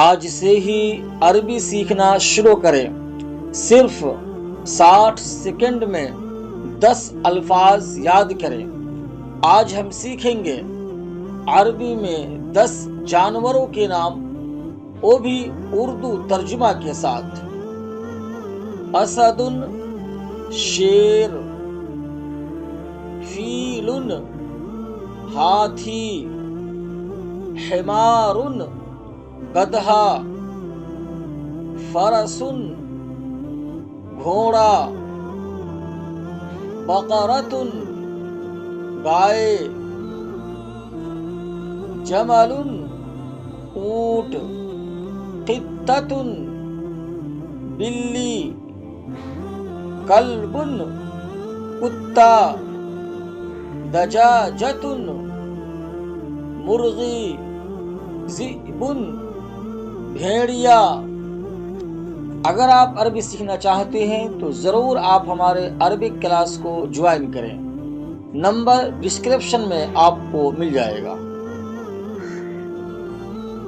آج سے ہی عربی سیکھنا شروع کریں۔ صرف 60 سیکنڈ میں 10 الفاظ یاد کریں۔ آج ہم سیکھیں گے عربی میں 10 جانوروں کے نام، وہ بھی اردو ترجمہ کے ساتھ۔ اسد، شیر، فیل، ہاتھی، حمار، گدھا، فرس، گھوڑا، بقرۃ، گائے، جمل، اونٹ، قطۃ، بلی، کلب، کتا، دجاجۃ، مرغی، ذئب، بھیڑیا۔ اگر آپ عربی سیکھنا چاہتے ہیں تو ضرور آپ ہمارے عربک کلاس کو جوائن کریں۔ نمبر ڈسکرپشن میں آپ کو مل جائے گا۔